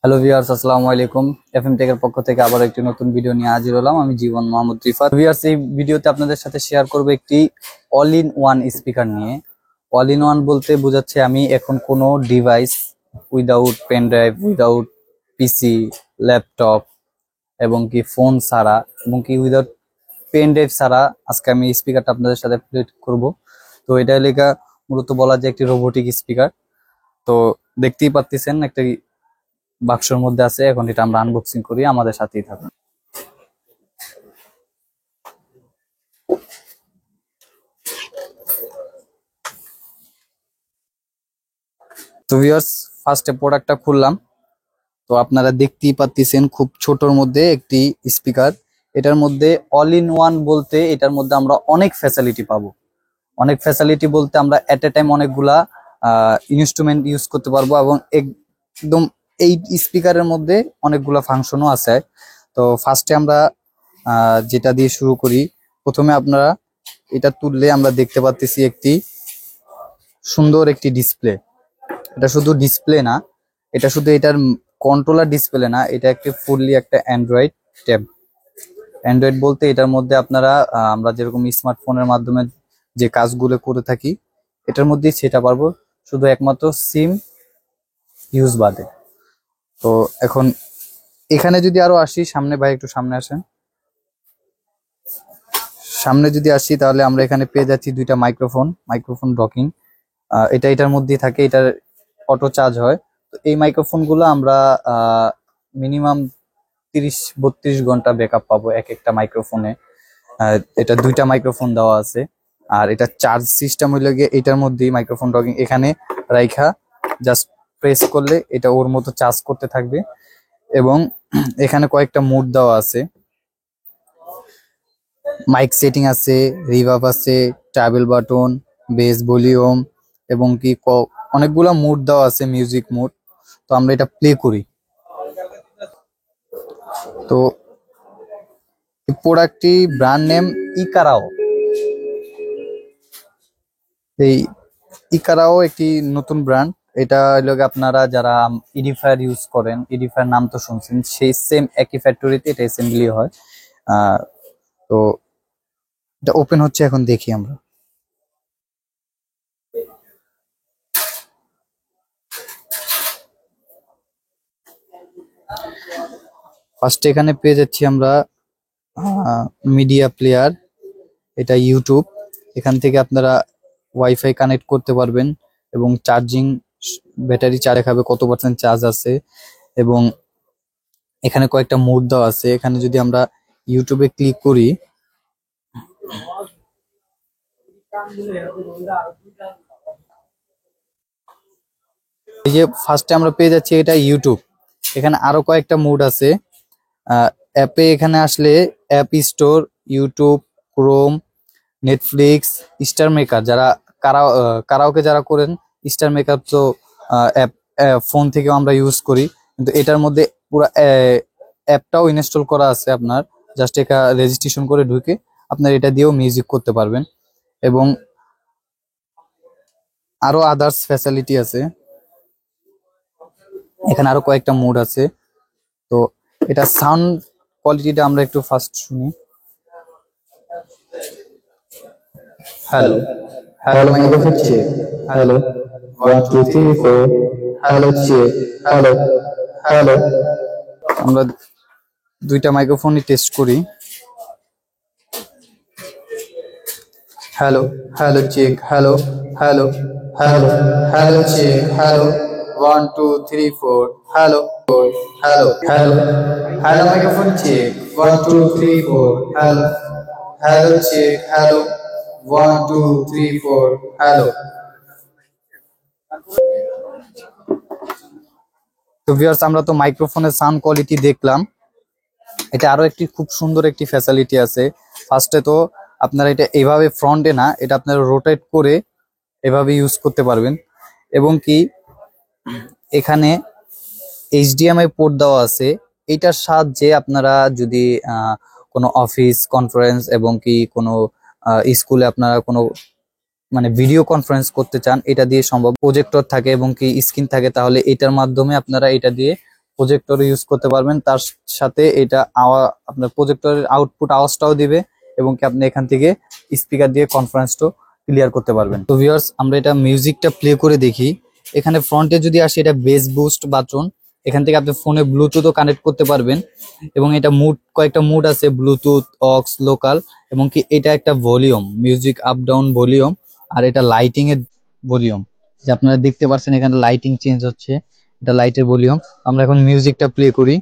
Hello viewers, আসসালামু আলাইকুম। FM টেকের পক্ষ থেকে আবার একটি নতুন ভিডিও নিয়ে হাজির হলাম। আমি জীবন মোহাম্মদ রিফাত। ভিউয়ার্স, এই ভিডিওতে আপনাদের সাথে শেয়ার করব একটি অল ইন ওয়ান স্পিকার নিয়ে। অল ইন ওয়ান বলতে বোঝাচ্ছে আমি এখন কোনো device without pen drive, without PC, laptop এবং কি ফোন ছাড়া এবং কি উইদাউট পেন ড্রাইভ ছাড়া আজকে আমি স্পিকারটা আপনাদের সাথে প্লে করব। তো এটা লেখা মূলত বলা যায় একটি রোবোটিক স্পিকার। তো দেখতেই পাচ্ছেন একটা বাক্সের মধ্যে আছে। এখন এটা আমরা আনবক্সিং করি, আমাদের সাথেই থাকুন। তো ভিউয়ার্স, ফার্স্টে প্রোডাক্টটা খুললাম। তো আপনারা দেখতেই পাচ্ছেন খুব ছোটর মধ্যে একটি স্পিকার। এটার মধ্যে অল ইন ওয়ান বলতে এটার মধ্যে আমরা অনেক ফ্যাসিলিটি পাবো। অনেক ফ্যাসিলিটি বলতে আমরা এট এ টাইম অনেকগুলা ইনস্ট্রুমেন্ট ইউজ করতে পারবো এবং একদম এই স্পিকারের মধ্যে অনেকগুলা ফাংশনও আছে। তো ফার্স্টে আমরা যেটা দিয়ে শুরু করি, প্রথমে আপনারা এটা তুললে আমরা দেখতে পাচ্ছি একটি সুন্দর একটি ডিসপ্লে। এটা শুধু ডিসপ্লে না, এটা শুধু এটার কন্ট্রোলার ডিসপ্লে না, এটা একটি ফুললি একটা অ্যান্ড্রয়েড ট্যাব। অ্যান্ড্রয়েড বলতে এটার মধ্যে আপনারা আমরা যেরকম স্মার্টফোনের মাধ্যমে যে কাজগুলো করে থাকি এটার মধ্যেই সেটা পারবো, শুধু একমাত্র সিম ইউজ বাদে। তো এখন এখানে যদি আরো আসি, সামনে ভাই একটু সামনে আসেন। সামনে যদি আসি তাহলে আমরা এখানে পেয়ে যাচ্ছি দুইটা মাইক্রোফোন ডকিং। এটার মধ্যেই থাকে, এটার অটো চার্জ হয়। তো এই মাইক্রোফোন গুলো আমরা মিনিমাম 30-32 ঘন্টা ব্যাকআপ পাবো এক একটা মাইক্রোফোনে। এটা দুইটা মাইক্রোফোন দেওয়া আছে। আর এটা চার্জ সিস্টেম হইলে গিয়ে এটার মধ্যেই মাইক্রোফোন ডকিং, এখানে রাইখা জাস্ট প্রেস করলে এটা ওর মতো চার্জ করতে থাকবে। এবং এখানে কয়েকটা মোড দেওয়া আছে, মাইক সেটিং আছে, রিভার্ব আছে, ট্রাভেল বাটন, বেস ভলিউম এবং কি অনেকগুলা মোড দেওয়া আছে, মিউজিক মোড। তো আমরা এটা প্লে করি। তো এই প্রোডাক্টটি ব্র্যান্ড নেম ইকারাও। এই ইকারাও একটি নতুন ব্র্যান্ড। এটা হলো আপনারা যারা এডিফায়ার ইউজ করেন, এডিফায়ার নাম তো শুনছেন, সেই সেম একই ফ্যাক্টরিতে এটা অ্যাসেম্বলি হয়। তো এটা ওপেন হচ্ছে, এখন দেখি আমরা। ফার্স্ট এখানে পেয়ে যাচ্ছি আমরা মিডিয়া প্লেয়ার, এটা ইউটিউব। এখান থেকে আপনারা ওয়াইফাই কানেক্ট করতে পারবেন এবং চার্জিং, ব্যাটারি চার্জ দেখাবে কত পার্সেন্ট চার্জ আছে। এবং এখানে কয়েকটা মোড দেওয়া আছে। এখানে যদি আমরা ইউটিউবে ক্লিক করি, এই যে ফার্স্টে আমরা পেয়ে যাচ্ছি এটা ইউটিউব। এখানে আরো কয়েকটা মোড আছে। অ্যাপে এখানে আসলে app store, YouTube, Chrome, Netflix, star maker, যারা কারাওকে যারা করেন, স্টার মেকার তো অ্যাপ ফোন থেকেও আমরা ইউজ করি। কিন্তু এটার মধ্যে পুরো অ্যাপটাও ইনস্টল করা আছে। আপনার জাস্ট এটা রেজিস্ট্রেশন করে ঢুকে আপনার এটা দিয়েও মিউজিক করতে পারবেন। এবং আরো আদার্স ফ্যাসিলিটি আছে। এখানে আরো কয়েকটা মোড আছে। তো এটা সাউন্ড কোয়ালিটিটা আমরা একটু ফার্স্ট শুনি। Hello hello microphone check, hello 1 2 3 4, hello check, hello hello. আমরা দুইটা মাইক্রোফোনই টেস্ট করি। Hello hello check, hello hello hello hello check, hello 1 2 3 4, hello hello hello hello microphone check 1 2 3 4, hello hello check, hello 1 2 3 4, hello. তো viewers, আমরা তো মাইক্রোফোনের sound quality দেখলাম। এটা আরো একটি খুব সুন্দর একটি ফ্যাসিলিটি আছে। ফার্স্টে তো আপনারা এটা এভাবে ফ্রন্টে না, এটা আপনারা রোটেট করে এভাবে ইউজ করতে পারবেন। এবং কি এখানে এইচডিএমআই পোর্ট দেওয়া আছে। এটার সাহায্যে আপনারা যদি কোনো অফিস কনফারেন্স এবং কি কোনো স্কুলে আপনারা কোনো মানে ভিডিও কনফারেন্স করতে চান, এটা দিয়ে সম্ভব। প্রজেক্টর থাকে এবং কি স্ক্রিন থাকে, তাহলে এটার মাধ্যমে আপনারা এটা দিয়ে প্রজেক্টর ইউজ করতে পারবেন, তার সাথে এটা আপনার প্রজেক্টরের আউটপুট আওয়াজটাও দিবে এবং কি আপনি এখান থেকে স্পিকার দিয়ে কনফারেন্সটাও ক্লিয়ার করতে পারবেন। তো ভিউয়ার্স, আমরা এটা মিউজিকটা প্লে করে দেখি। এখানে ফ্রন্টে যদি আসে, এটা বেস বুস্ট বাটন, এখান থেকে আপনি ফোনে ব্লুটুথও কানেক্ট করতে পারবেন এবং এটা কয়েকটা মুড আছে, ব্লুটুথ, অক্স, লোকাল, এবং কি এটা একটা volume, music up down volume, আর এটা লাইটিং এর ভলিউম, যে আপনারা দেখতে পাচ্ছেন এখানে লাইটিং চেঞ্জ হচ্ছে, এটা লাইটের ভলিউম। আমরা এখন মিউজিকটা প্লে করি।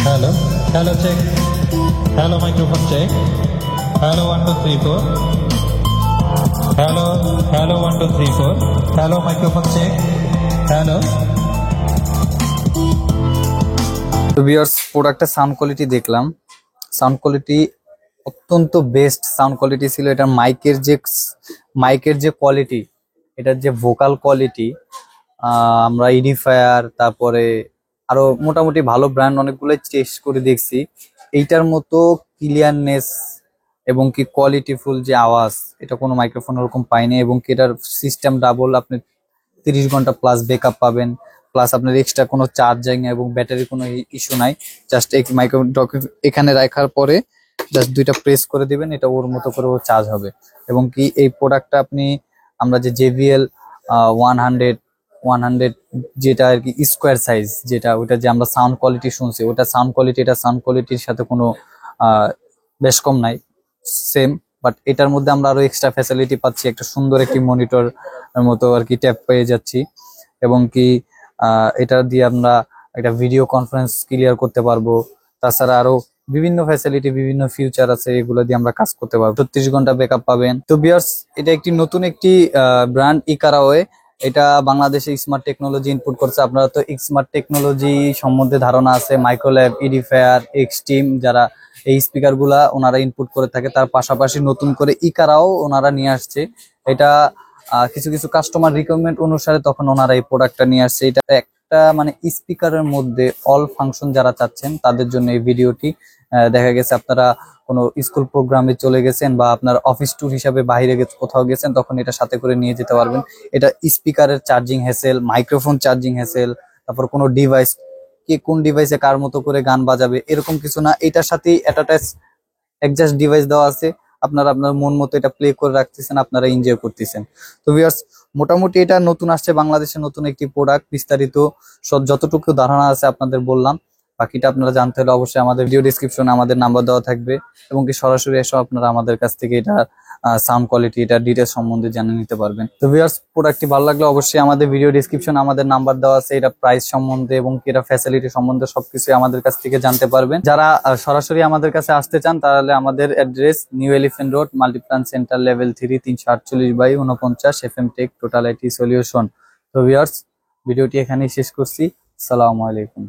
Hello, hello check. Hello microphone check. Hello 1 2 3 4. Hello, hello 1 2 3 4. Hello microphone check. Hello. তো ভিউয়ার্স, প্রোডাক্টের সাউন্ড কোয়ালিটি দেখলাম, সাউন্ড কোয়ালিটি অত্যন্ত বেস্ট সাউন্ড কোয়ালিটি ছিল। এটা মাইকের যে কোয়ালিটি, এটার যে ভোকাল কোয়ালিটি, আমরা ইডিফায়ার, তারপরে আরো মোটামুটি ভালো ব্র্যান্ড অনেকগুলোই টেস্ট করে দেখছি, এইটার মতো ক্লিয়ারনেস এবং কি কোয়ালিটিফুল যে আওয়াজ, এটা কোনো মাইক্রোফোন ওরকম পাইনি। এবং কি এটার সিস্টেম ডাবল, আপনি 30 ঘন্টা প্লাস ব্যাকআপ পাবেন, প্লাস আপনার এক্সট্রা কোনো চার্জিং এবং ব্যাটারির কোনো ইস্যু নাই। জাস্ট এই এখানে রাখার পরে জাস্ট দুইটা প্রেস করে দিবেন, এটা ওর মতো করে ও চার্জ হবে। এবং কি এই প্রোডাক্টটা আমরা যে JBL 100 যেটা আর কি স্কোয়ার সাইজ, যেটা ওটা যে আমরা সাউন্ড কোয়ালিটি শুনছি, ওটা সাউন্ড কোয়ালিটি, এটা সাউন্ড কোয়ালিটির সাথে কোনো বেশ কম নাই, সেম। বাট এটার মধ্যে আমরা আরো এক্সট্রা ফ্যাসিলিটি পাচ্ছি, একটা সুন্দর একটি মনিটর মতো আর কি ট্যাব পেয়ে যাচ্ছি, এবং কি এটা দিয়ে আমরা একটা ভিডিও কনফারেন্স ক্লিয়ার করতে পারবো। তাছাড়া আরো বিভিন্ন ফ্যাসিলিটি, বিভিন্ন ফিউচার আছে, এগুলো দিয়ে আমরা কাজ করতে পারবো। 36 ঘন্টা ব্যাকআপ পাবেন। তো ভিউয়ার্স, এটা একটি নতুন একটি ব্র্যান্ড ইকারাওয়ে, এটা বাংলাদেশে স্মার্ট টেকনোলজি ইনপুট করছে। আপনারা তো স্মার্ট টেকনোলজি সম্বন্ধে ধারণা আছে, মাইক্রোল্যাব, ইডিফায়ার, এক্সট্রিম, যারা এই স্পিকার গুলা ওনারা ইনপুট করে থাকে, তার পাশাপাশি নতুন করে ইকারাও ওনারা নিয়ে আসছে। এটা কিছু কিছু কাস্টমার রিকোয়ারমেন্ট অনুসারে তখন ওনারা এই প্রোডাক্টটা নিয়ে আসছে। এটা একটা মানে স্পিকারের মধ্যে অল ফাংশন যারা চাচ্ছেন তাদের জন্য এই ভিডিওটি। দেখা গেছে আপনারা কোনো স্কুল প্রোগ্রামে চলে গেছেন বা আপনার অফিস ট্যুর হিসাবে বাইরে কোথাও গেছেন, তখন এটা সাথে করে নিয়ে যেতে পারবেন। এটা স্পিকারের charging hassle, microphone charging hassle, তারপর কোনো ডিভাইস, কে কোন ডিভাইসে কার মতো করে গান বাজাবে এরকম কিছু না, এটার সাথেই অ্যাডজাস্ট ডিভাইস দেওয়া আছে। আপনারা আপনার মন মতো এটা প্লে করে রাখতেছেন, আপনারা এনজয় করতেছেন। তো ভিউয়ার্স, মোটামুটি এটা নতুন আসছে বাংলাদেশে, নতুন একটি প্রোডাক্ট। বিস্তারিত যতটুকু ধারণা আছে আপনাদের বললাম, বাকিটা আপনারা জানতে হলে অবশ্যই আমাদের ভিডিও ডেসক্রিপশনে আমাদের নাম্বার দেওয়া থাকবে, এবং কি সরাসরি এসে আপনারা আমাদের কাছ থেকে এটা সাউন্ড কোয়ালিটি, এটা ডিটেলস সম্বন্ধে জেনে নিতে পারবেন। তো ভিউয়ার্স, প্রোডাক্টটি ভালো লাগলে অবশ্যই আমাদের ভিডিও ডেসক্রিপশনে আমাদের নাম্বার দেওয়া আছে, এটা প্রাইস সম্বন্ধে এবং কি এটা ফ্যাসিলিটি সম্বন্ধে সবকিছু আমাদের কাছ থেকে জানতে পারবেন। যারা সরাসরি আমাদের কাছে আসতে চান, তাহলে আমাদের address new elephant road, Multiplan centre, level 3, 348/49 FM take total IT solution. তো ভিউয়ার্স, ভিডিওটি এখানেই শেষ করছি। আসসালামু আলাইকুম।